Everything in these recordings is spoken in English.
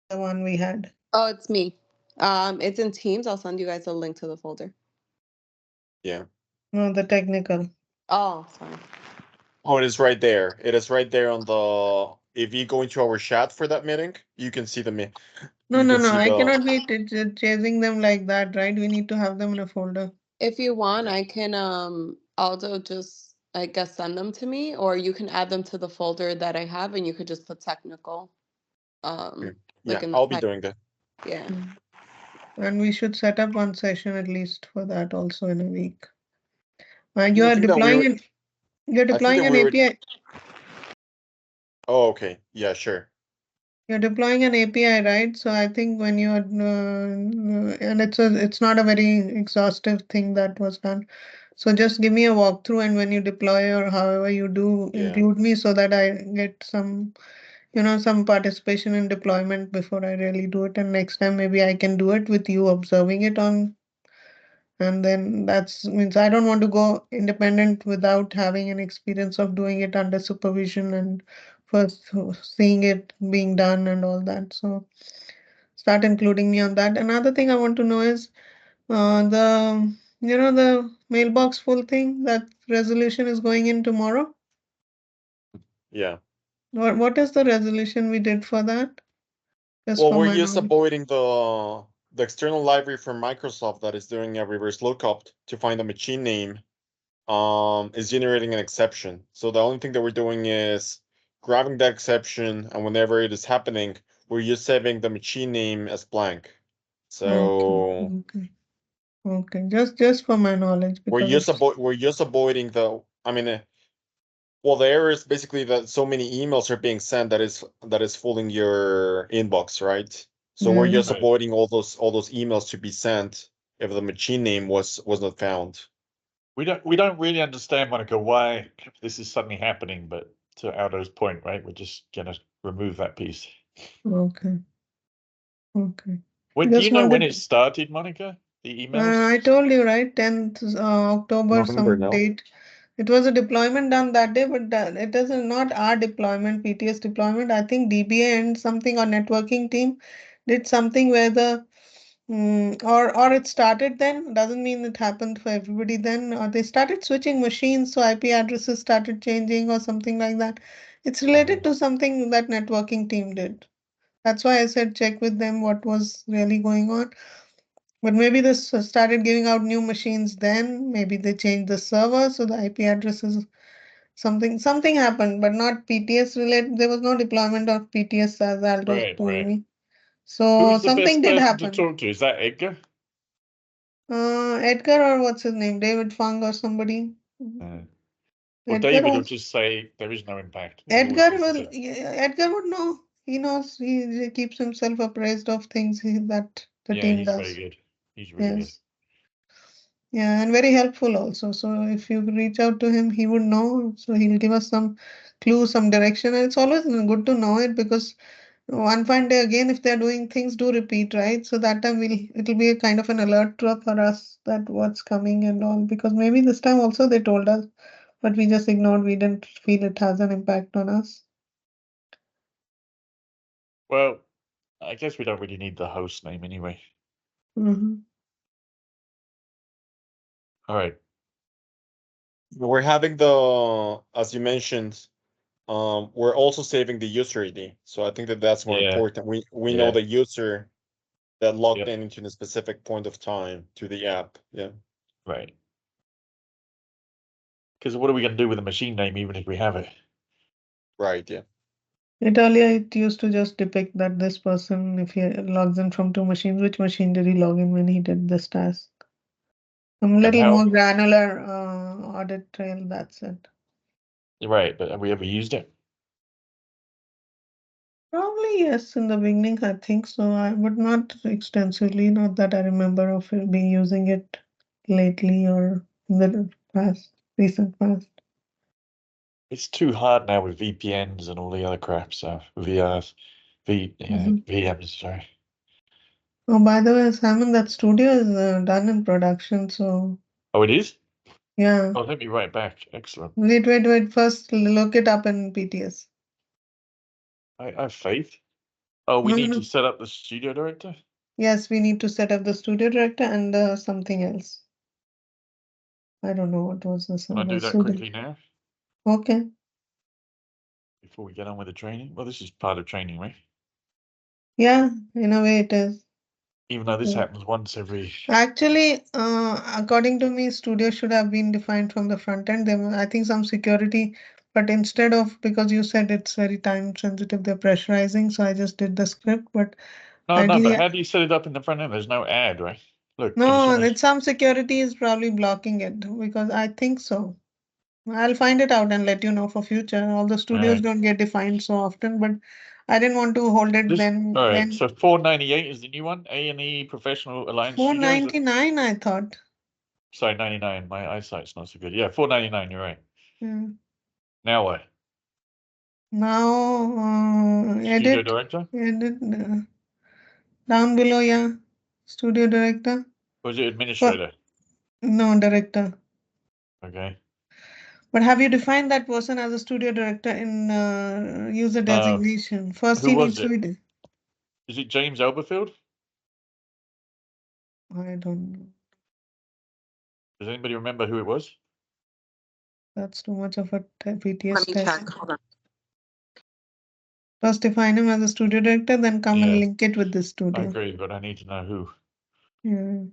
the one we had? Oh, it's me. It's in Teams. I'll send you guys a link to the folder. Yeah. No, the technical. Oh, sorry. Oh, it is right there. It is right there on the. If you go into our chat for that meeting, you can see the. No, you no, can no. see I the- cannot be chasing them like that, right? We need to have them in a folder. If you want, Yeah. I can also just, I guess, send them to me, or you can add them to the folder that I have, and you could just put technical. Yeah, Like in the I'll be tech- doing that. Yeah. And we should set up one session at least for that also in a week. You I are think that we deploying were- an you're I think deploying that an we were- API. Oh, okay. Yeah, sure. You're deploying an API, right? So I think when you're and it's not a very exhaustive thing that was done. So just give me a walkthrough, and when you deploy or however you do, Yeah. include me so that I get some, some participation in deployment before I really do it. And next time maybe I can do it with you observing it on. And then that's means I don't want to go independent without having an experience of doing it under supervision and first seeing it being done and all that. So start including me on that. Another thing I want to know is the mailbox full thing, that resolution is going in tomorrow. Yeah. What is the resolution we did for that? Just Well, for we're my just knowledge. avoiding the external library from Microsoft that is doing a reverse lookup to find the machine name. Is generating an exception. So the only thing that we're doing is grabbing that exception, and whenever it is happening, we're just saving the machine name as blank. So Okay. Just for my knowledge, we're because just avoiding the. I mean, well, the error is basically that so many emails are being sent that is fooling your inbox, right? So we're just Right. avoiding all those emails to be sent if the machine name was not found. We don't really understand, Monica, why this is suddenly happening, but to Aldo's point, right, we're just gonna remove that piece. Okay. When do Just you know when wanted- it started, Monica? The emails? I told you, right? 10th October, November, some no? date. It was a deployment done that day, but it is not our deployment, PTS deployment. I think DBA and something, our networking team did something where or it started then. Doesn't mean it happened for everybody then. Or they started switching machines, so IP addresses started changing or something like that. It's related to something that networking team did. That's why I said check with them what was really going on. But maybe this started giving out new machines then. Maybe they changed the server, so the IP addresses, something happened, but not PTS related. There was no deployment of PTS as Aldo Right, told right. me. So Who's the something best did person to happen. talk to? Is that Edgar? Edgar, or what's his name? David Fung or somebody. Well, Edgar David will was- just say there is no impact. He always Edgar says will. that. Edgar would know. He knows. He keeps himself appraised of things that the Yeah, team he's does. very good. He's really good. Yes. Yeah, and very helpful also. So if you reach out to him, he would know. So he'll give us some clue, some direction. And it's always good to know it, because one fine day again, if they're doing things, do repeat, right? So that time it'll be a kind of an alert for us that what's coming and all. Because maybe this time also they told us, but we just ignored. We didn't feel it has an impact on us. Well, I guess we don't really need the host name anyway. Mhm. All right. We're having as you mentioned, we're also saving the user ID. So I think that's more Yeah. important. We know Yeah. the user that logged Yep. in into a specific point of time to the app. Yeah. Right. Because what are we going to do with the machine name, even if we have it? Right. Yeah. It used to just depict that this person, if he logs in from two machines, which machine did he log in when he did this task? Some little how- more granular audit trail, that's it. Right, but have we ever used it? Probably yes, in the beginning, I think so. But not extensively, not that I remember of being using it lately or in the recent past. It's too hard now with VPNs and all the other crap. So VMs. Sorry. Oh, by the way, Simon, that studio is done in production, so Oh, it is. yeah. Oh, let me write back. Excellent. Wait. First, look it up in PTS. I have faith. Oh, we No, need no. to set up the studio director? Yes, we need to set up the studio director and something else. I don't know what was this. Can I do that quickly now Okay. before we get on with the training? Well, this is part of training, right? Yeah, in a way it is. Even though this Yeah. happens once every. Actually, according to me, studio should have been defined from the front end. There were, I think, some security, but instead of, because you said it's very time sensitive, they're pressurizing, so I just did the script. But No, ideally, but how do you set it up in the front end? There's no ad, right? Look, as no, soon as- it's some security is probably blocking it because I think so. I'll find it out and let you know for future. All the studios Right. don't get defined so often, but I didn't want to hold it This, then. all right, Then so 498 is the new one, A&E Professional Alliance Studios. 499, I thought. Sorry, 99. My eyesight's not so good. Yeah, 499. You're right. Yeah. Now what? Now Studio edit, director? down below, yeah. Studio director. Or is it administrator? No, director. Okay. But have you defined that person as a studio director in user designation? First, Who he was needs to it? be. Is it James Elberfield? I don't know. Does anybody remember who it was? That's too much of a PTS Let me test. check. Hold on. First, define him as a studio director, then come and Yeah. link it with the I studio. agree, but I need to know who. Yeah.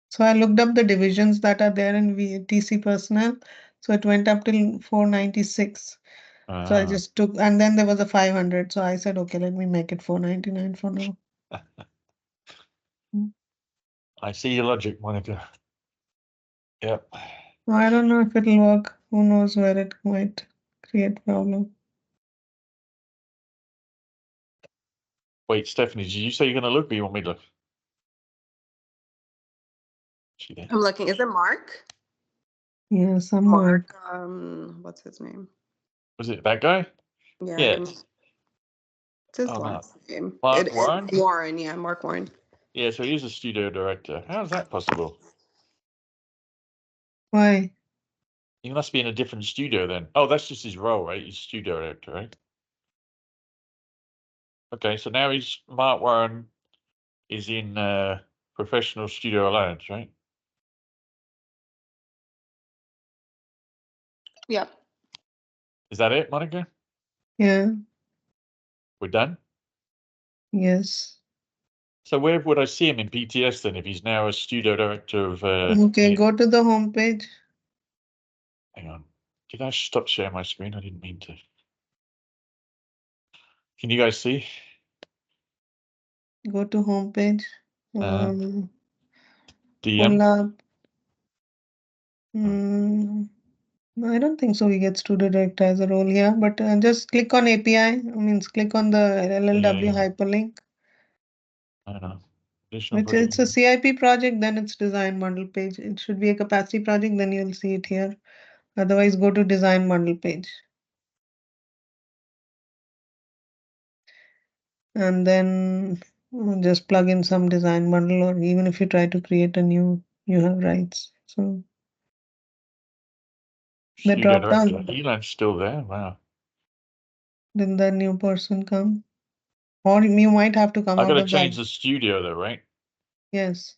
So I looked up the divisions that are there in VTC personnel. So it went up till 496. So I just took, and then there was a 500. So I said, okay, let me make it 499 for now. I see your logic, Monica. Yep. I don't know if it'll work. Who knows where it might create problem. Wait, Stephanie, did you say you're going to look or you want me to look? She there? I'm looking. Is it Mark? Yeah, somewhere. Mark. What's his name? Was it that guy? Yeah. Yeah. give me- What's his Oh, no. last name? Mark It's Warren? Warren. Yeah, Mark Warren. Yeah, so he's a studio director. How is that possible? Why? He must be in a different studio then. Oh, that's just his role, right? He's studio director, right? Okay, so now he's Mark Warren is in Professional Studio Alliance, right? Yep. Is that it, Monica? Yeah, We're done? yes. So where would I see him in PTS then if he's now a studio director of Okay, go to the home page. hang on. Did I stop sharing my screen? I didn't mean to. Can you guys see? Go to home page. DM? Pull up. I don't think so. We get studio director as a role here, but just click on API. Means click on the LLW Yeah. hyperlink. I don't know. Additional Which it's a project. CIP project, then it's design bundle page. It should be a capacity project, then you'll see it here. Otherwise, go to design bundle page. And then just plug in some design bundle, or even if you try to create a new, you have rights. So the Studio drop director. down, Elon's still there. Wow. then the new person come. Or you might have to come I out gotta of change that. the studio though, right? Yes.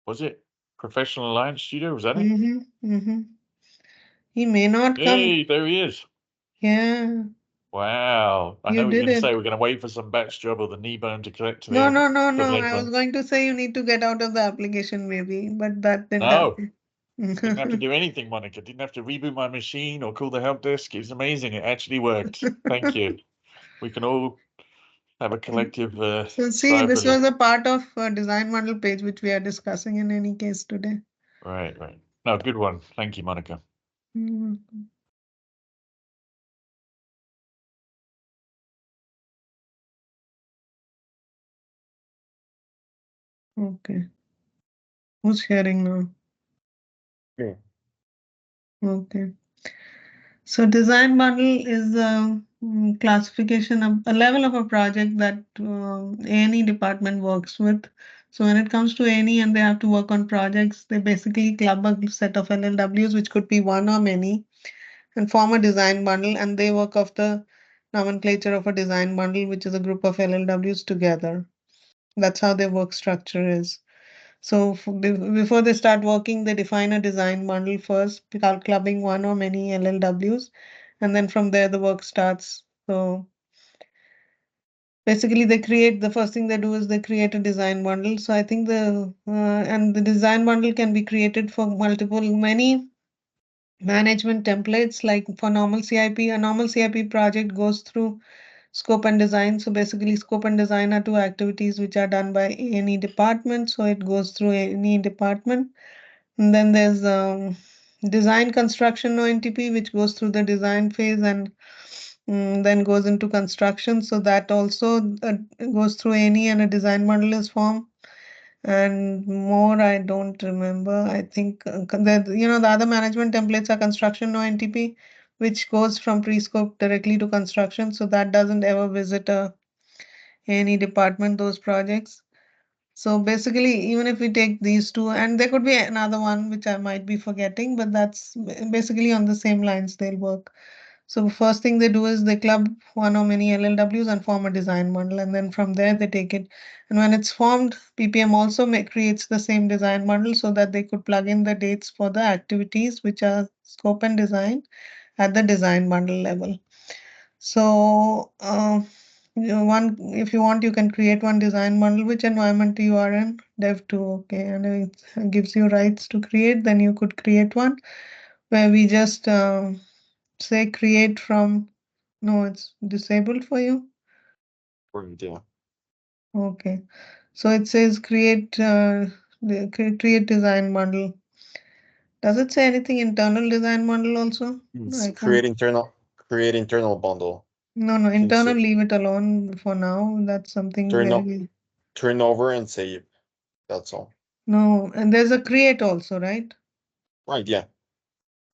Was it Professional Alliance Studio? Was that it? He may not come. Hey, there he is. Yeah, Wow. I you know what you're did gonna it. say. We're gonna wait for some batch job or the knee bone to connect to No, the no, no, the no. leg I was bone. going to say you need to get out of the application maybe, but that didn't No. happen. Didn't have to do anything, Monica. Didn't have to reboot my machine or call the help desk. It's amazing. It actually worked. Thank you. We can all have a collective So see, sigh of this relief. was a part of design model page, which we are discussing in any case today. Right, right. No, good one. Thank you, Monica. Mhm. Okay. Who's sharing now? Yeah. Okay. So design model is a classification of a level of a project that A&E department works with. So when it comes to A&E and they have to work on projects, they basically club a set of LLWs, which could be one or many. and form a design bundle, and they work off the nomenclature of a design bundle, which is a group of LLWs together. That's how their work structure is. So before they start working, they define a design bundle first, clubbing one or many LLWs, and then from there the work starts. So basically, the first thing they do is they create a design bundle. So I think and the design bundle can be created for many management templates. Like for normal CIP, a normal CIP project goes through scope and design. So basically, scope and design are two activities which are done by any department. So it goes through any department. And then there's design construction ONTP, which goes through the design phase and then goes into construction. So that also goes through any, and a design bundle is formed. And more, I don't remember. I think the other management templates are construction ONTP, which goes from pre-scope directly to construction. So that doesn't ever visit any department, those projects. So basically, even if we take these two, and there could be another one which I might be forgetting, but that's basically on the same lines they'll work. So first thing they do is they club one or many LLWs and form a design bundle, and then from there they take it. And when it's formed, PPM also creates the same design bundle so that they could plug in the dates for the activities which are scope and design at the design bundle level. So if you want, you can create one design bundle. Which environment you are in? Dev2, okay, and it gives you rights to create. Then you could create one where we just say create from. No, it's disabled for you. Yeah. Okay, so it says create create design bundle. Does it say anything internal design bundle also? It's I can't. create internal bundle. No, Can internal, say leave it alone for now. That's something very. turn over and save. That's all. No, and there's a create also, right? Right, yeah.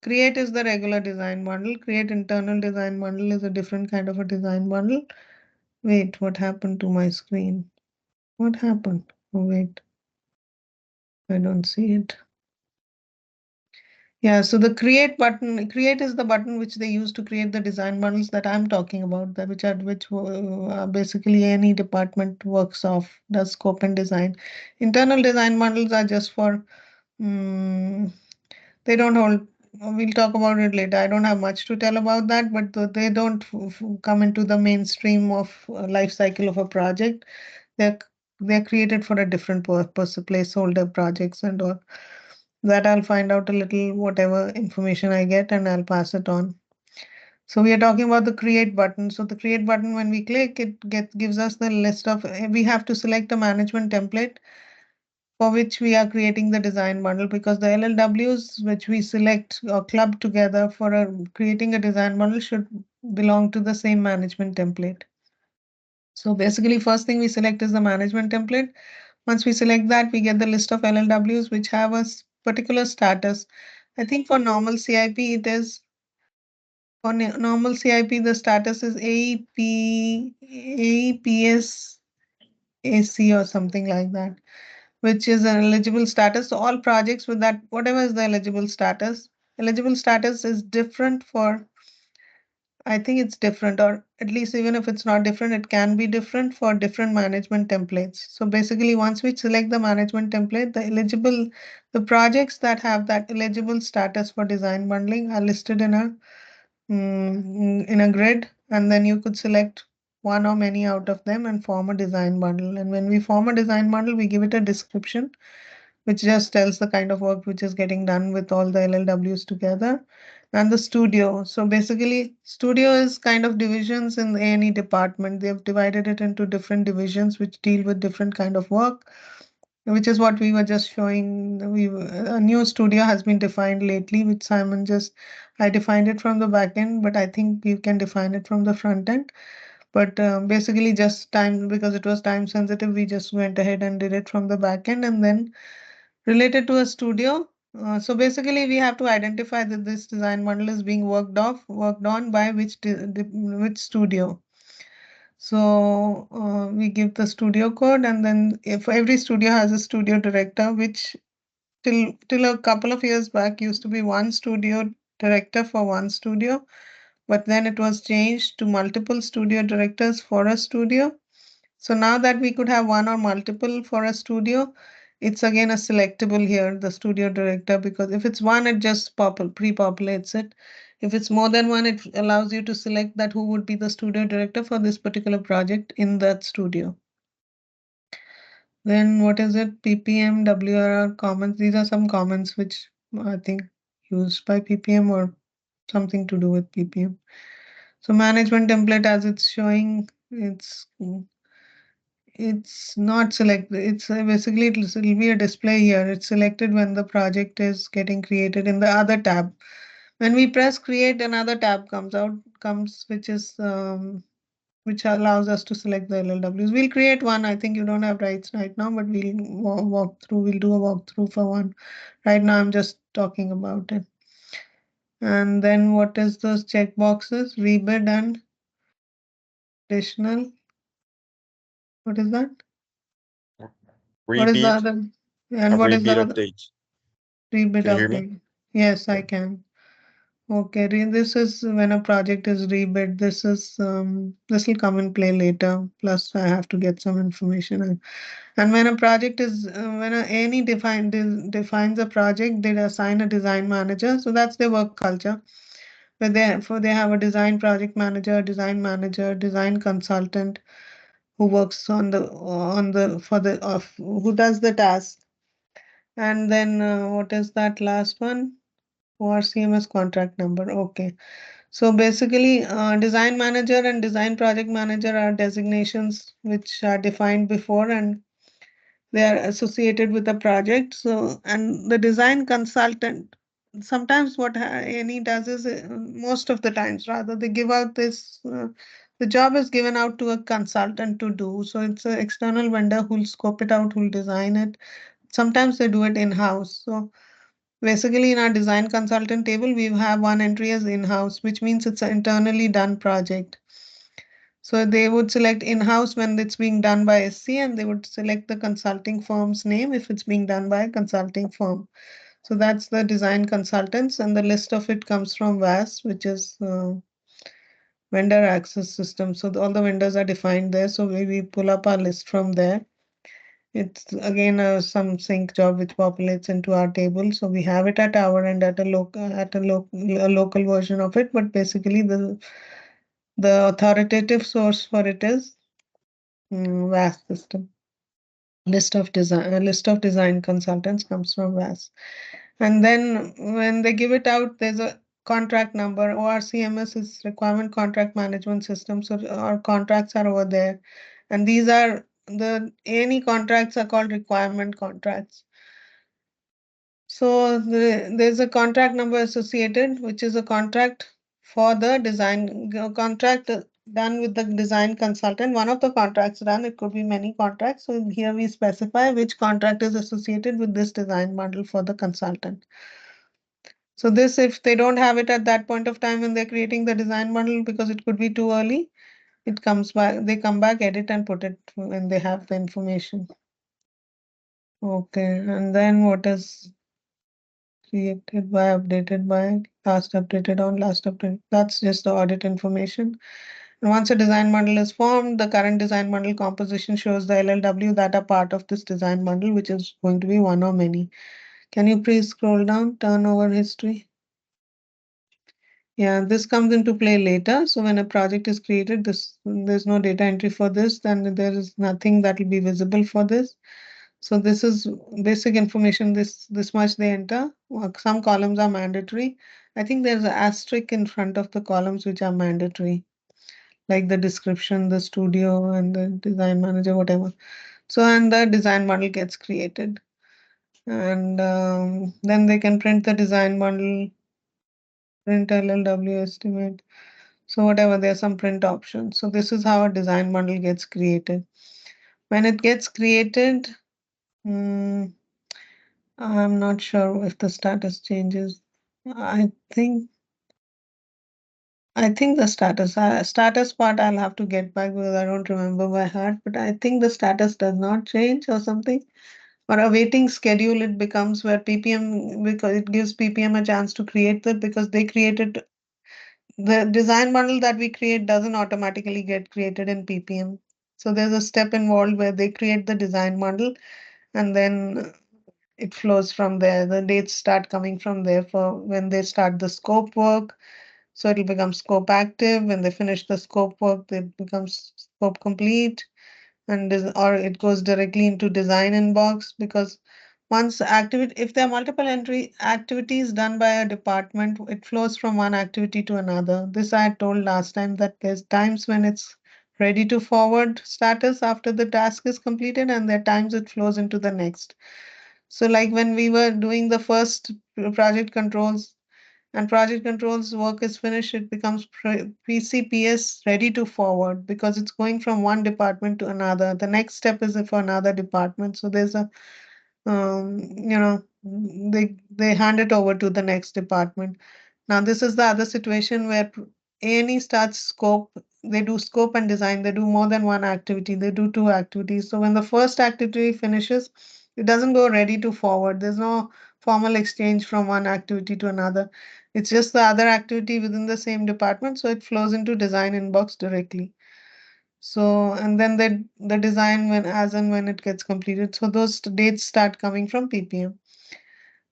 Create is the regular design bundle. Create internal design bundle is a different kind of a design bundle. Wait, what happened to my screen? What happened? Oh, wait. I don't see it. Yeah, so the create button, create is the button which they use to create the design bundles that I'm talking about, that which basically any department works off, does scope and design. Internal design bundles are just for they don't hold. We'll talk about it later. I don't have much to tell about that, but they don't come into the mainstream of life cycle of a project. They're they're created for a different purpose, placeholder projects and all. That I'll find out a little whatever information I get, and I'll pass it on. So we are talking about the create button. So the create button, when we click, it gives us the list of. We have to select a management template for which we are creating the design bundle, because the LLWs which we select or club together for creating a design bundle should belong to the same management template. So basically, first thing we select is the management template. Once we select that, we get the list of LLWs which have a particular status. I think for normal CIP, it is for normal CIP, the status is AEPS AC or something like that, which is an eligible status. So all projects with that, whatever is the eligible status is different for, I think it's different, or at least even if it's not different, it can be different for different management templates. So basically, once we select the management template, the projects that have that eligible status for design bundling are listed in a grid, and then you could select one or many out of them and form a design bundle. And when we form a design bundle, we give it a description which just tells the kind of work which is getting done with all the LLWs together. And the studio. So basically, studio is kind of divisions in the A&E department. They've divided it into different divisions which deal with different kind of work, which is what we were just showing. A new studio has been defined lately, which Simon I defined it from the back end, but I think you can define it from the front end. But basically just time, because it was time sensitive, we just went ahead and did it from the back end, and then related to a studio. So basically, we have to identify that this design bundle is being worked on by which studio. So we give the studio code, and then if every studio has a studio director, which till a couple of years back used to be one studio director for one studio, but then it was changed to multiple studio directors for a studio. So now that we could have one or multiple for a studio, it's again a selectable here, the studio director, because if it's one, it just pre-populates it. If it's more than one, it allows you to select that who would be the studio director for this particular project in that studio. Then what is it? PPM, WRR comments. These are some comments which I think used by PPM or something to do with PPM. So management template as it's showing, it's not selected. It's basically it'll be a display here. It's selected when the project is getting created in the other tab. When we press create, another tab comes which allows us to select the LLWs. We'll create one. I think you don't have rights right now, but we'll walk through. We'll do a walkthrough for one. Right now, I'm just talking about it. And then what is those checkboxes? Rebid and additional. What is that? What is the Rebid other? And and what is the rebid other? update. Rebid Can you hear me? update. Yes, I Yeah. can. Okay, this is when a project is rebid. This will come in play later. Plus, I have to get some information. And when a project is when a any defines a project, they assign a design manager. So that's their work culture. Where they have a design project manager, design consultant who works on the for the of who does the task. And then what is that last one? ORCMS contract number. Okay. So basically, design manager and design project manager are designations which are defined before and they are associated with the project. So, and the design consultant, sometimes what any does is most of the times rather they give out the job is given out to a consultant to do. So it's an external vendor who'll scope it out, who'll design it. Sometimes they do it in-house. So basically, in our design consultant table, we have one entry as in-house, which means it's an internally done project. So they would select in-house when it's being done by SC, and they would select the consulting firm's name if it's being done by a consulting firm. So that's the design consultants, and the list of it comes from VAS, which is vendor access system. So all the vendors are defined there. So we pull up our list from there. It's again some sync job which populates into our table. So we have it at our end at a local version of it, but basically the authoritative source for it is VAS system. List of design consultants comes from VAS. And then when they give it out, there's a contract number. ORCMS is Requirement Contract Management System. So our contracts are over there. And these are any contracts are called requirement contracts. So there's a contract number associated, which is a contract for the design contract done with the design consultant. One of the contracts done, it could be many contracts. So here we specify which contract is associated with this design bundle for the consultant. So this, if they don't have it at that point of time when they're creating the design bundle, because it could be too early, it comes back, they come back, edit and put it when they have the information. Okay, and then what is created by, updated by, last updated on, last updated. That's just the audit information. And once a design bundle is formed, the current design bundle composition shows the LLW that are part of this design bundle, which is going to be one or many. Can you please scroll down, turnover history? Yeah, this comes into play later. So when a project is created, there's no data entry for this, then there is nothing that will be visible for this. So this is basic information, this much they enter. Some columns are mandatory. I think there's an asterisk in front of the columns which are mandatory, like the description, the studio, and the design manager, whatever. So, and the design bundle gets created. And then they can print the design bundle, print LLW estimate. So whatever, there's some print options. So this is how a design bundle gets created. When it gets created, I'm not sure if the status changes. I think the status part I'll have to get back because I don't remember by heart, but I think the status does not change or something. or awaiting schedule, it becomes where PPM, because it gives PPM a chance to create that, because they created the design bundle that we create doesn't automatically get created in PPM. So there's a step involved where they create the design bundle, and then it flows from there. The dates start coming from there for when they start the scope work. So it'll become scope active. When they finish the scope work, it becomes scope complete, and or it goes directly into design inbox, because once activity, if there are multiple entry activities done by a department, it flows from one activity to another. This I had told last time, that there's times when it's ready to forward status after the task is completed, and there are times it flows into the next. So like when we were doing the first project controls, and project controls work is finished, it becomes PCPS ready to forward, because it's going from one department to another. The next step is for another department. So there's a, they hand it over to the next department. Now this is the other situation where A&E starts scope. They do scope and design. They do more than one activity. They do two activities. So when the first activity finishes, it doesn't go ready to forward. There's no formal exchange from one activity to another. It's just the other activity within the same department, so it flows into design inbox directly. So, and then the design, when as and when it gets completed. So those dates start coming from PPM.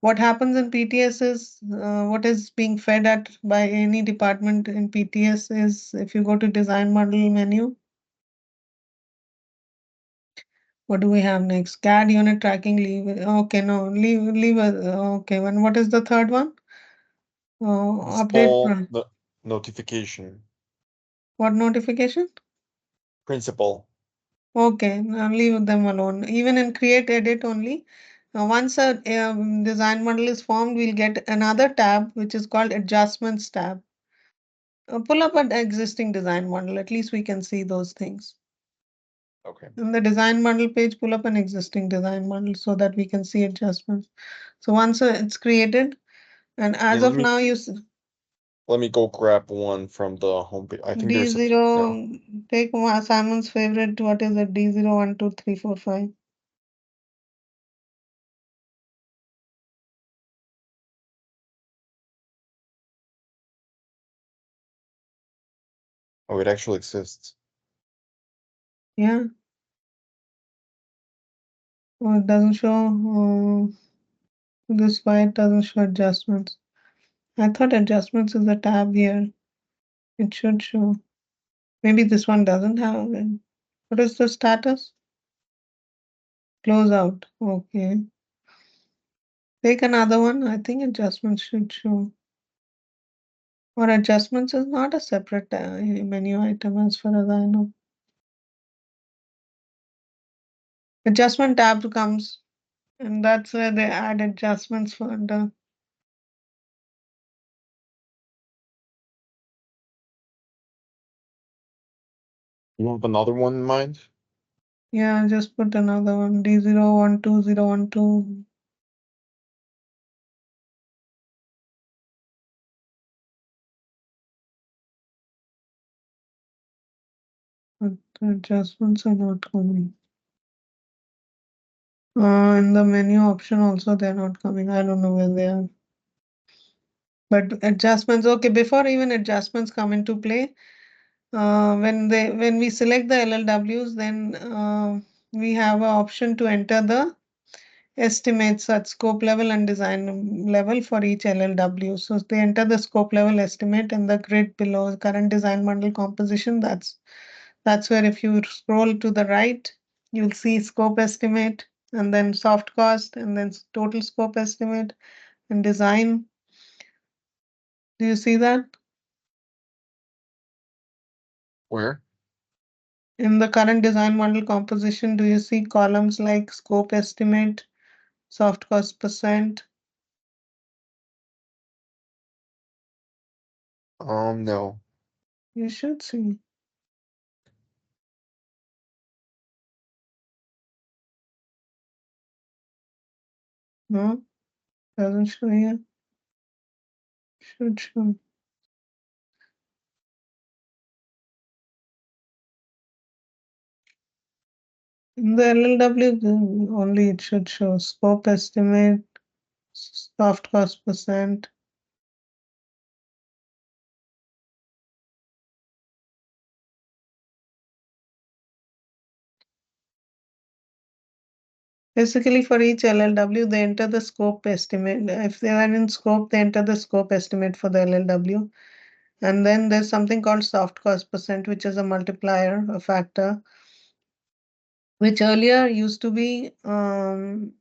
What happens in PTS is, what is being fed at by any department in PTS is, if you go to design model menu, what do we have next? CAD unit tracking, leave. Okay, no, leave. Okay, and what is the third one? Update. Small notification. What notification? Principal. Okay, now leave them alone. Even in create edit only, once a design model is formed, we'll get another tab which is called adjustments tab. Pull up an existing design model. At least we can see those things. Okay. In the design model page, pull up an existing design model so that we can see adjustments. So once it's created, and as Yeah, of now, let me go grab one from the homepage. I think there's D0, take Simon's favorite. What is it? D0, 1, 2, 3, 4, 5. Oh, it actually exists. Yeah. Oh, it doesn't show. This why it doesn't show adjustments. I thought adjustments is a tab here. It should show. Maybe this one doesn't have it. What is the status? Close out. Okay. Take another one. I think adjustments should show. Or adjustments is not a separate menu item as far as I know. Adjustment tab comes, and that's where they add adjustments for the. You have another one in mind? Yeah, just put another one. D012012. But the adjustments are not coming. In the menu option also they're not coming. I don't know where they are. But adjustments, okay, before even adjustments come into play, when we select the LLWs, then we have an option to enter the estimates at scope level and design level for each LLW. So they enter the scope level estimate in the grid below current design bundle composition. That's where if you scroll to the right, you'll see scope estimate, and then soft cost, and then total scope estimate and design. Do you see that? Where? In the current design model composition, do you see columns like scope estimate, soft cost percent? No. You should see. No, doesn't show here. Should show. In the LLW, only it should show scope estimate, soft cost percent. Basically, for each LLW, they enter the scope estimate. If they are in scope, they enter the scope estimate for the LLW. And then there's something called soft cost percent, which is a multiplier, a factor, which earlier used to be one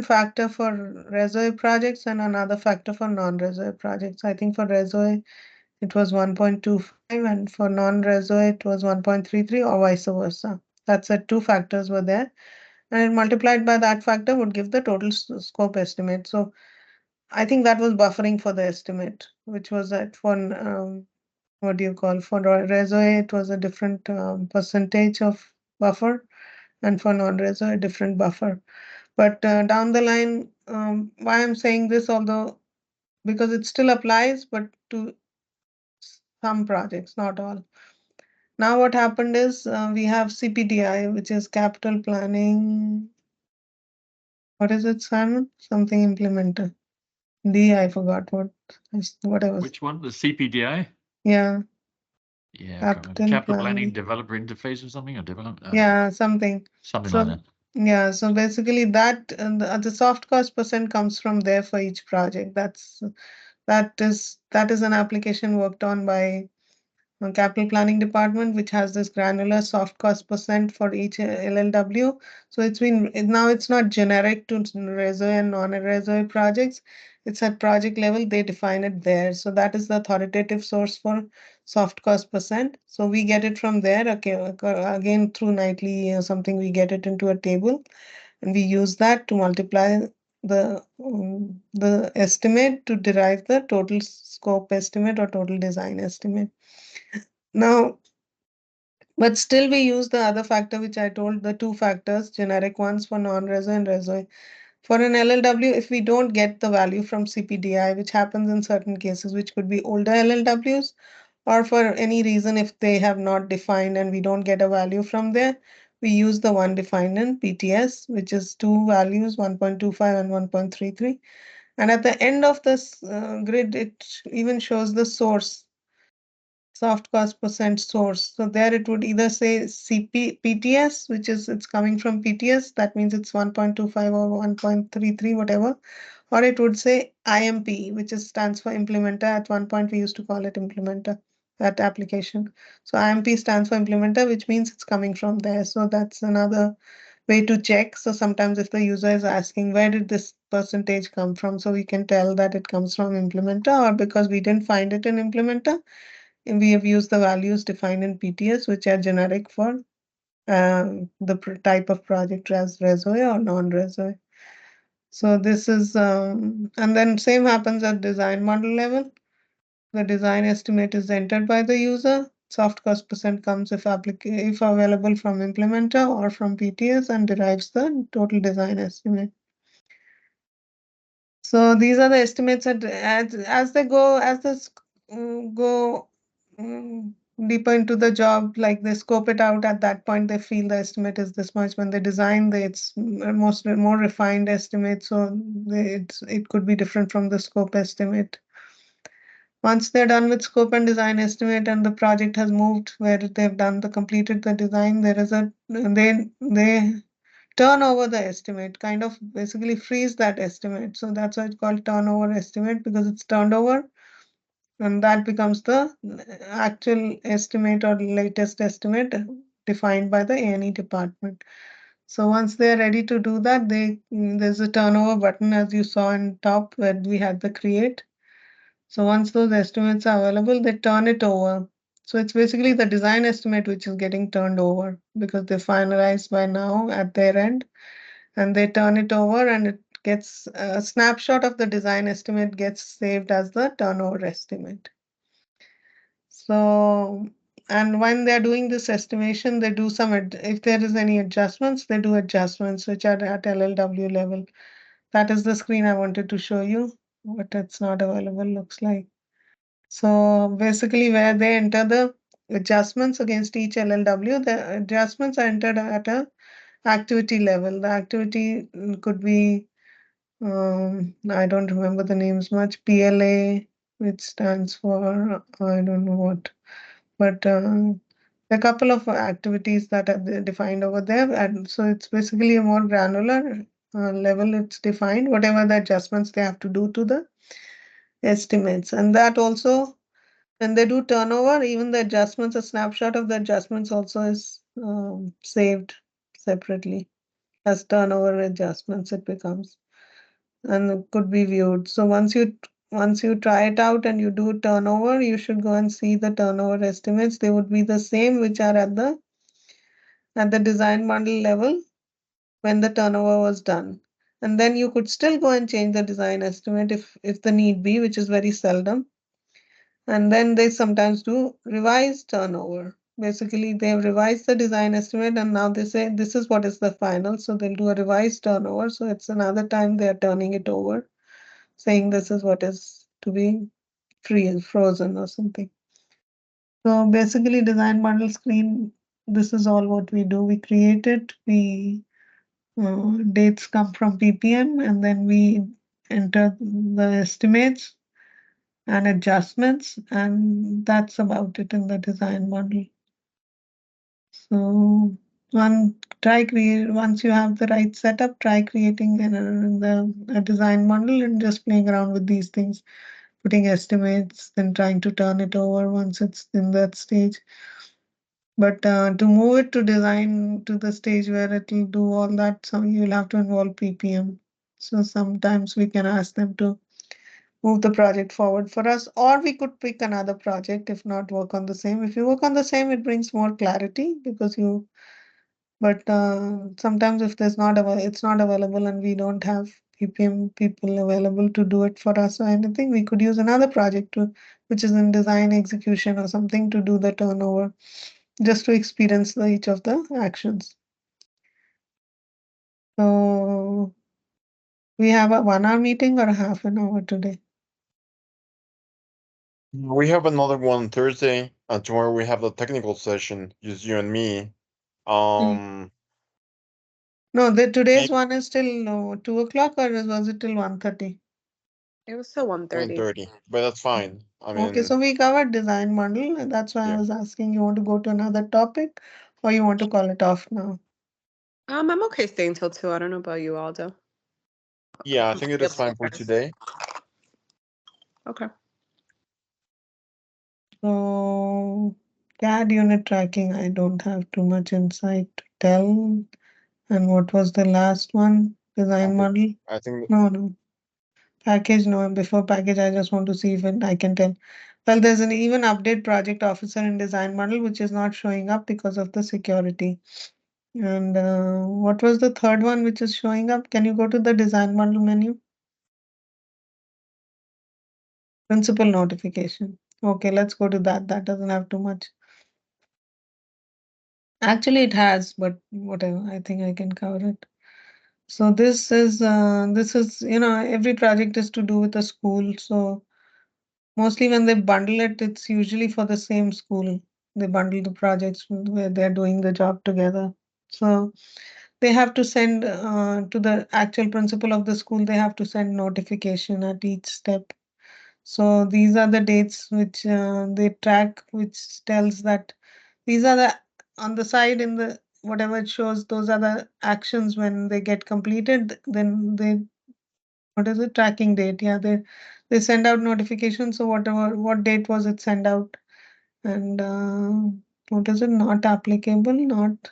factor for RESOE projects and another factor for non-RESOE projects. I think for RESOE it was 1.25 and for non-RESOE it was 1.33 or vice versa. That's it, two factors were there. And multiplied by that factor would give the total scope estimate. So I think that was buffering for the estimate, which was at for what do you call, for RESOE it was a different percentage of buffer, and for non-RESOE a different buffer. But down the line, why I'm saying this, although because it still applies, but to some projects, not all. Now what happened is we have CPDI, which is capital planning. What is it, Simon? Something implementer. I forgot what I was. Which one? The CPDI? Yeah. Yeah, Capital planning planning. developer interface or something, or Yeah, something. something So like that. yeah, so basically that the soft cost percent comes from there for each project. That is an application worked on by capital planning department, which has this granular soft cost percent for each LLW. So now it's not generic to RESOE and non-RESOE projects. It's at project level, they define it there. So that is the authoritative source for soft cost percent. So we get it from there. Okay, again through Nightly or something, we get it into a table, and we use that to multiply the estimate to derive the total scope estimate or total design estimate. Now, but still we use the other factor which I told, the two factors, generic ones for non-RESOE and RESOE. For an LLW, if we don't get the value from CPDI, which happens in certain cases, which could be older LLWs, or for any reason if they have not defined and we don't get a value from there, we use the one defined in PTS, which is two values, 1.25 and 1.33. And at the end of this grid, it even shows the source, soft cost percent source. So there it would either say PTS, which is it's coming from PTS, that means it's 1.25 or 1.33, whatever, or it would say IMP, which stands for implementer. At one point we used to call it implementer, that application. So IMP stands for implementer, which means it's coming from there. So that's another way to check. So sometimes if the user is asking where did this percentage come from, so we can tell that it comes from implementer, or because we didn't find it in implementer, we have used the values defined in PTS, which are generic for the type of project as RESOE or non-RESOE. So this is, and then same happens at design model level. The design estimate is entered by the user. Soft cost percent comes if available from implementer or from PTS and derives the total design estimate. So these are the estimates as they go, as this go deeper into the job, like they scope it out. At that point, they feel the estimate is this much. When they design, it's more refined estimate. So it could be different from the scope estimate. Once they're done with scope and design estimate, and the project has moved where they've completed the design, they turn over the estimate, kind of basically freeze that estimate. So that's why it's called turnover estimate, because it's turned over and that becomes the actual estimate or latest estimate defined by the A&E department. So once they're ready to do that, there's a turnover button, as you saw in top where we had the create. So once those estimates are available, they turn it over. So it's basically the design estimate which is getting turned over because they're finalized by now at their end, and they turn it over, and it gets a snapshot of the design estimate gets saved as the turnover estimate. So, and when they're doing this estimation, they do if there is any adjustments, they do adjustments which are at LLW level. That is the screen I wanted to show you, but it's not available, looks like. So basically where they enter the adjustments against each LLW, the adjustments are entered at a activity level. The activity could be, I don't remember the names much, PLA, which stands for, I don't know what, but a couple of activities that are defined over there. And so it's basically a more granular level it's defined, whatever the adjustments they have to do to the estimates. And that also, when they do turnover, even the adjustments, a snapshot of the adjustments also is saved separately as turnover adjustments it becomes, and it could be viewed. So once you try it out and you do turnover, you should go and see the turnover estimates. They would be the same which are at the design bundle level when the turnover was done. And then you could still go and change the design estimate if the need be, which is very seldom. And then they sometimes do revised turnover. Basically, they have revised the design estimate and now they say this is what is the final. So they'll do a revised turnover. So it's another time they are turning it over, saying this is what is to be frozen or something. So basically, design bundle screen, this is all what we do. We create it, dates come from PPM, and then we enter the estimates and adjustments, and that's about it in the design model. So once you have the right setup, try creating a design model and just playing around with these things, putting estimates, then trying to turn it over once it's in that stage. But to move it to design to the stage where it will do all that, so you'll have to involve PPM. So sometimes we can ask them to move the project forward for us, or we could pick another project if not work on the same. If you work on the same, it brings more clarity because but sometimes if it's not available and we don't have PPM people available to do it for us or anything, we could use another project which is in design execution or something to do the turnover, just to experience each of the actions. So we have a 1 hour meeting or a half an hour today? We have another one Thursday, and tomorrow we have the technical session, just you and me. No, today's one is till 2 o'clock, or was it till 1:30? It was still 1:30. 1:30, but that's fine. I mean, Okay, so we covered design model, and that's why I Yeah. was asking, you want to go to another topic or you want to call it off now? I'm okay staying till 2. I don't know about you, Aldo. yeah, I think it is fine for today. Okay. So CAD unit tracking, I don't have too much insight to tell. And what was the last one? Design model? I think No. Package, no. Before package, I just want to see if I can tell. Well, there's an even update project officer in design model, which is not showing up because of the security. And what was the third one which is showing up? Can you go to the design model menu? Principal notification. Okay, let's go to that. That doesn't have too much. Actually, it has, but whatever. I think I can cover it. So this is, every project is to do with a school. So mostly when they bundle it, it's usually for the same school. They bundle the projects where they're doing the job together. So they have to send to the actual principal of the school, they have to send notification at each step. So these are the dates which they track, which tells that these are on the side in the whatever it shows, those are the actions when they get completed, then what is it, tracking date? Yeah, they send out notifications. So what date was it sent out? And what is it, not applicable, not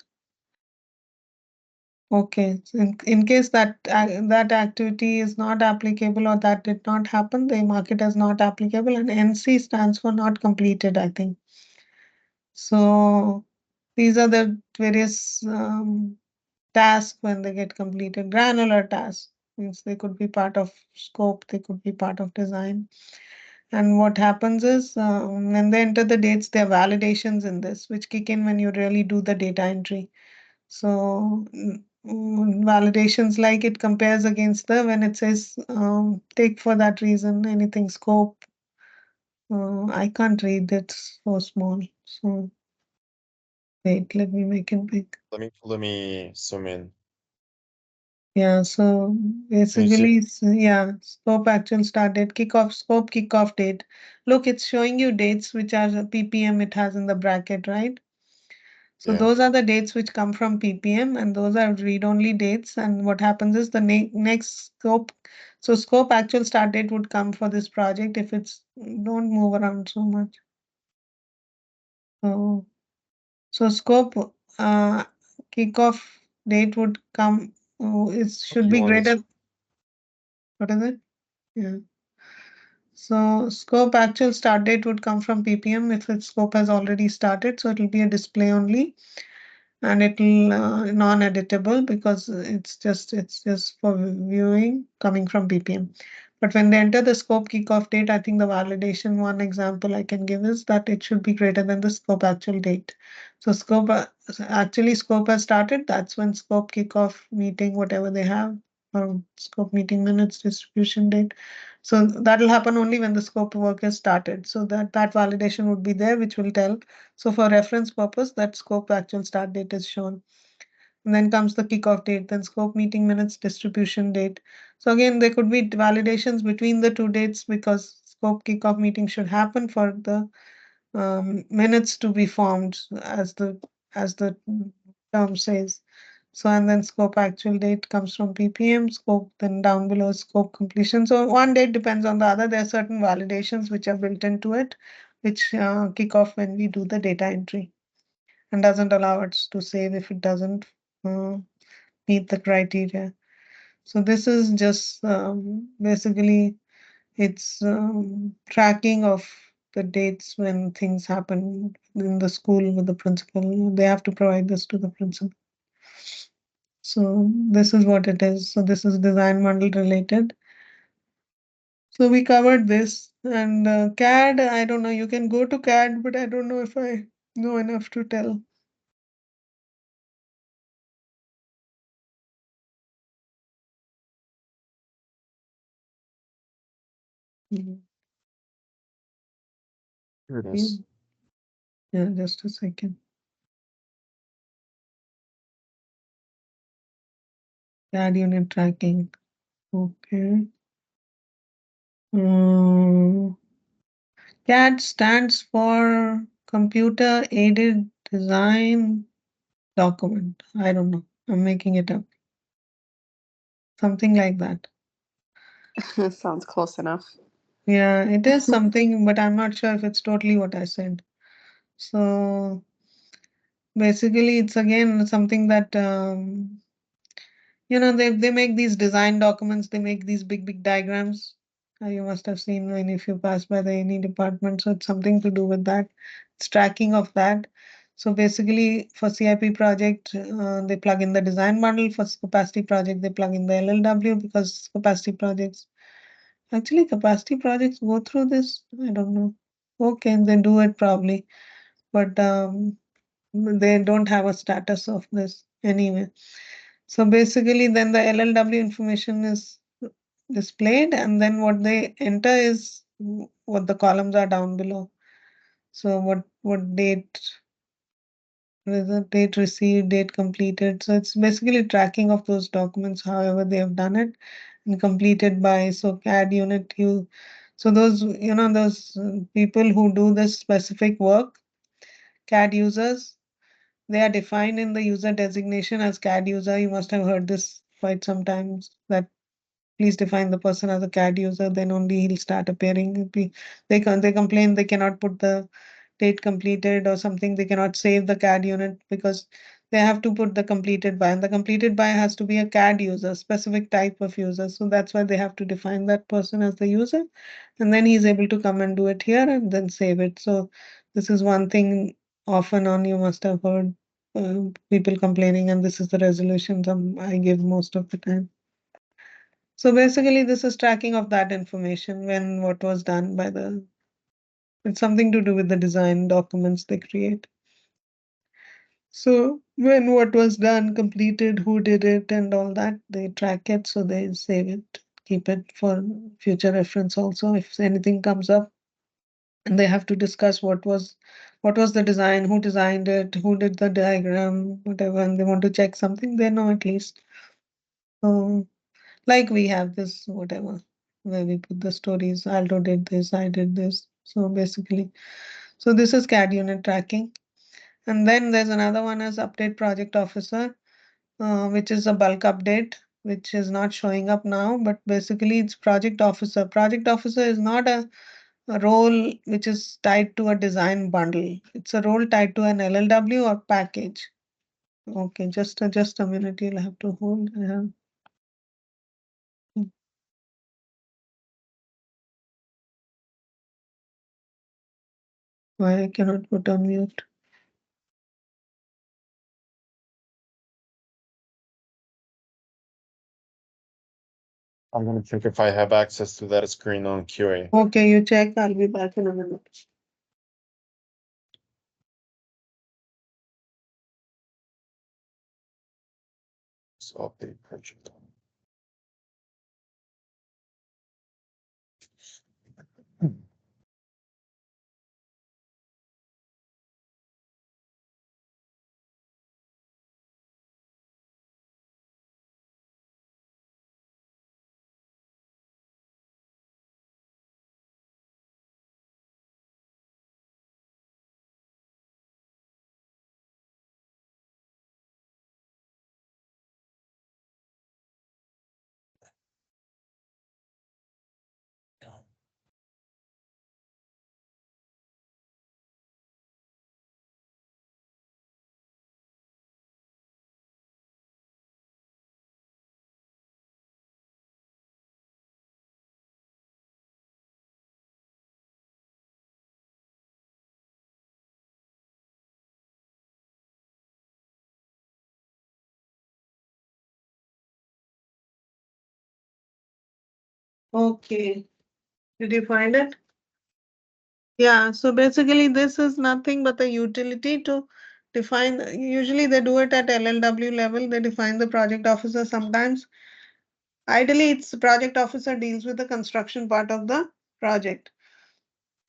okay. So in case that activity is not applicable or that did not happen, they mark it as not applicable, and NC stands for not completed, I think. So these are the various tasks when they get completed. Granular tasks means they could be part of scope, they could be part of design. And what happens is when they enter the dates, there are validations in this, which kick in when you really do the data entry. So validations like it compares against when it says take for that reason anything scope. I can't read, it's so small. So Wait, let me make it big. Let me zoom in. Yeah, so basically, yeah, scope actual start date, scope kickoff date. Look, it's showing you dates which are the PPM it has in the bracket, right? So Yeah. those are the dates which come from PPM, and those are read-only dates. And what happens is the next scope, so scope actual start date would come for this project if it's, don't move around so much. So scope kickoff date would come, it should be You want greater. to- What is it? Yeah. So scope actual start date would come from PPM if its scope has already started. So it will be a display only, and it will non-editable because it's just for viewing coming from PPM. But when they enter the scope kickoff date, I think the validation one example I can give is that it should be greater than the scope actual date. So scope actually scope has started. That's when scope kickoff meeting, whatever they have, or scope meeting minutes distribution date. So that will happen only when the scope work is started. So that validation would be there, which will tell. So for reference purpose, that scope actual start date is shown. And then comes the kickoff date, then scope meeting minutes distribution date. So again, there could be validations between the two dates because scope kickoff meeting should happen for the minutes to be formed as the term says. So and then scope actual date comes from PPM, scope then down below scope completion. So one date depends on the other. There are certain validations which are built into it, which kick off when we do the data entry and doesn't allow us to save if it doesn't uh, meet the criteria. So this is just basically it's tracking of the dates when things happen in the school with the principal. They have to provide this to the principal. So this is what it is. So this is design model related. So we covered this and CAD, I don't know, you can go to CAD, but I don't know if I know enough to tell. Mhm. Here it is. Yeah, just a second. CAD unit tracking. Okay. CAD stands for Computer Aided Design Document. I don't know. I'm making it up. Something like that. Sounds close enough. Yeah, it is something, but I'm not sure if it's totally what I said. So basically, it's again something that they make these design documents. They make these big diagrams. You must have seen when if you pass by the any department. So it's something to do with that. It's tracking of that. So basically, for CIP project, they plug in the design model. For capacity project, they plug in the LLW because capacity projects go through this. I don't know. Okay, they do it probably, but they don't have a status of this anyway. So basically, then the LLW information is displayed, and then what they enter is what the columns are down below. So what date, date received, date completed. So it's basically tracking of those documents, however they have done it, and completed by. So CAD unit so those those people who do this specific work, CAD users, they are defined in the user designation as CAD user. You must have heard this quite sometimes that please define the person as a CAD user, then only he'll start appearing. They complain they cannot put the date completed or something. They cannot save the CAD unit because they have to put the completed by, and the completed by has to be a CAD user, specific type of user. So that's why they have to define that person as the user, and then he's able to come and do it here and then save it. So this is one thing often on you must have heard people complaining, and this is the resolution I give most of the time. So basically, this is tracking of that information when what was done by it's something to do with the design documents they create. So when what was done, completed, who did it, and all that, they track it, so they save it, keep it for future reference also if anything comes up. And they have to discuss what what was the design, who designed it, who did the diagram, whatever, and they want to check something, they know at least. So, like we have this, whatever, where we put the stories, Aldo did this, I did this. So basically, so this is CAD unit tracking. And then there's another one as update project officer, which is a bulk update, which is not showing up now, but basically it's project officer. Project officer is not a role which is tied to a design bundle. It's a role tied to an LLW or package. Okay, just a minute, you'll have to hold. Why I cannot put on mute? I'm gonna check if I have access to that screen on QA. Okay, you check. I'll be back in a minute. So update project. Okay, did you find it? Yeah, so basically this is nothing but a utility to define. Usually they do it at LLW level. They define the project officer sometimes. Ideally, it's the project officer deals with the construction part of the project.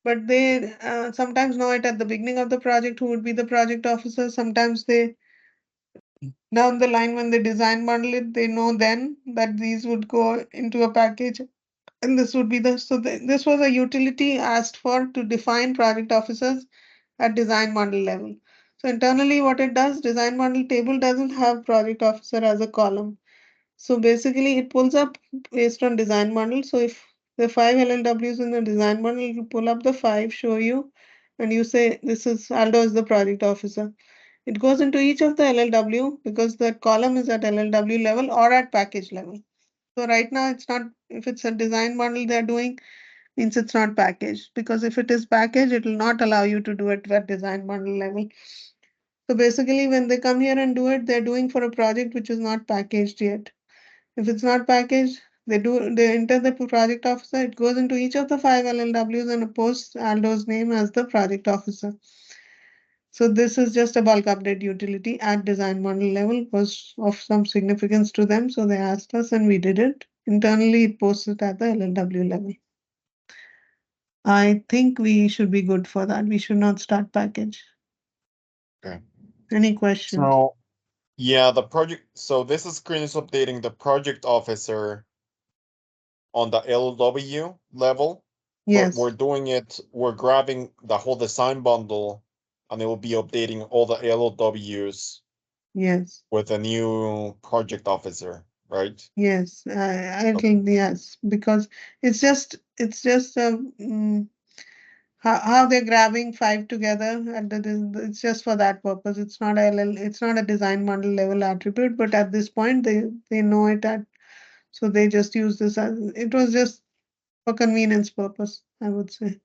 But they sometimes know it at the beginning of the project who would be the project officer. Sometimes they, down the line when they design model it, they know then that these would go into a package. And this would be this was a utility asked for to define project officers at design model level. So internally what it does, design model table doesn't have project officer as a column. So basically it pulls up based on design model. So if the 5 LLWs in the design model, you pull up the 5, show you, and you say this is Aldo is the project officer. It goes into each of the LLW because the column is at LLW level or at package level. So right now it's not, if it's a design model they're doing, means it's not packaged, because if it is packaged, it will not allow you to do it at design model level. So basically when they come here and do it, they're doing for a project which is not packaged yet. If it's not packaged, they enter the project officer, it goes into each of the 5 LLWs and posts Aldo's name as the project officer. So this is just a bulk update utility at design model level, was of some significance to them. So they asked us and we did it. Internally, it posts it at the LLW level. I think we should be good for that. We should not start package. Okay. Any questions? So, yeah, so this screen is updating the project officer on the LW level. Yes. But we're grabbing the whole design bundle and it will be updating all the LWs Yes. with a new project officer, right? Yes. I think yes, because it's just how they're grabbing 5 together, and it's just for that purpose. It's not a design model level attribute, but at this point they know it so they just use this as, it was just for convenience purpose, I would say.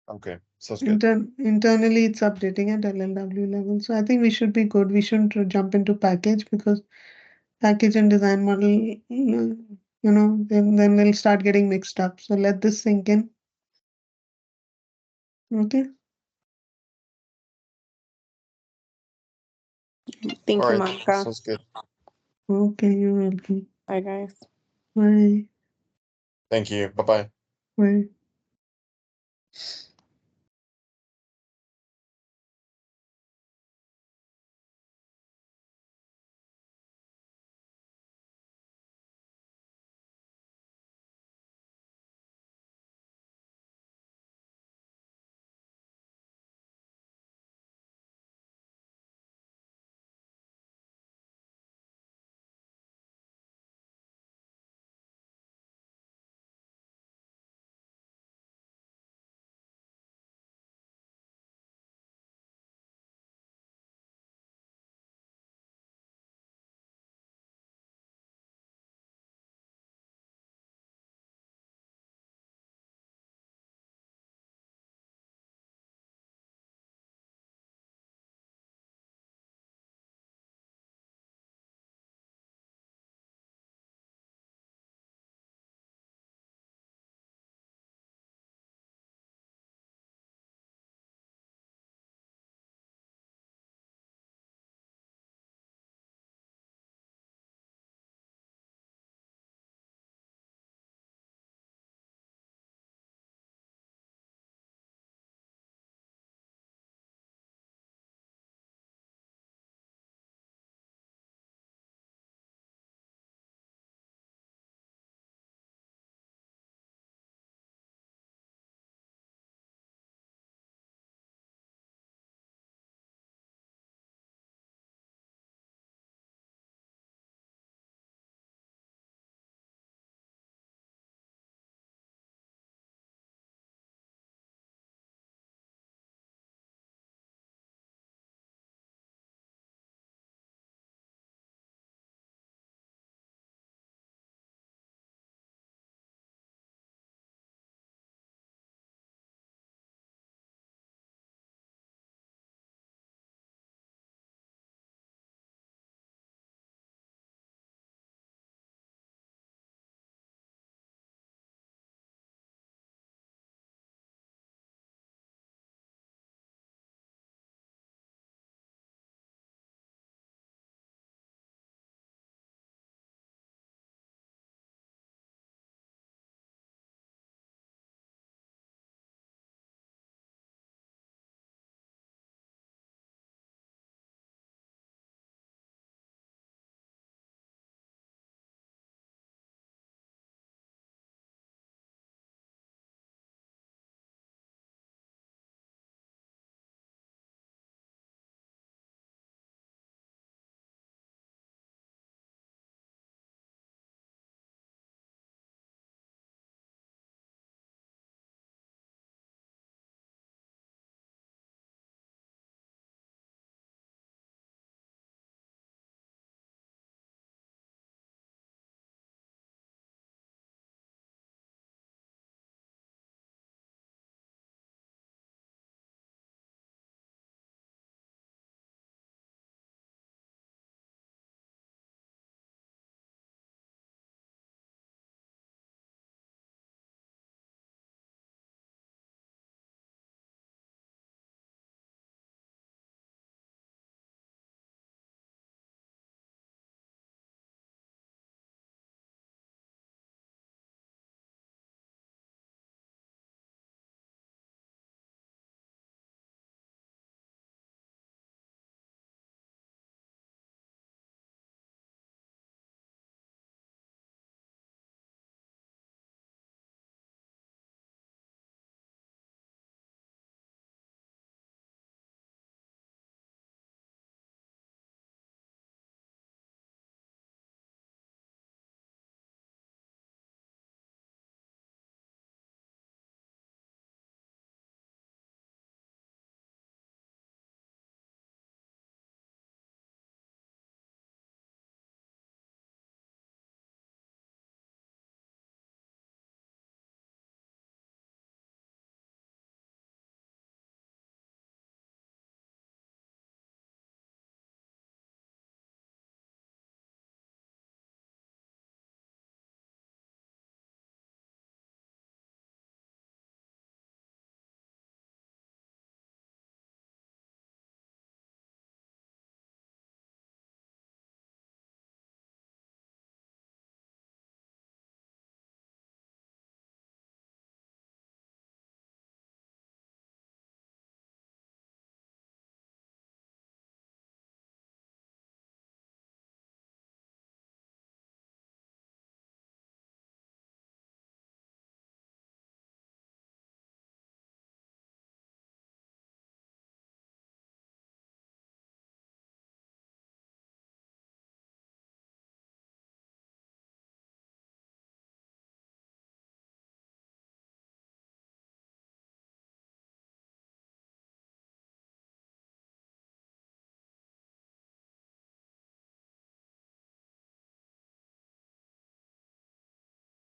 Okay, sounds good. Internally it's updating at LLW level. So I think we should be good. We shouldn't jump into package, because package and design model, then they'll start getting mixed up. So let this sink in. Okay. Thank All you, right, Monica. sounds good. Okay, you're welcome. Bye, guys. Bye. Thank you. Bye-bye. Bye.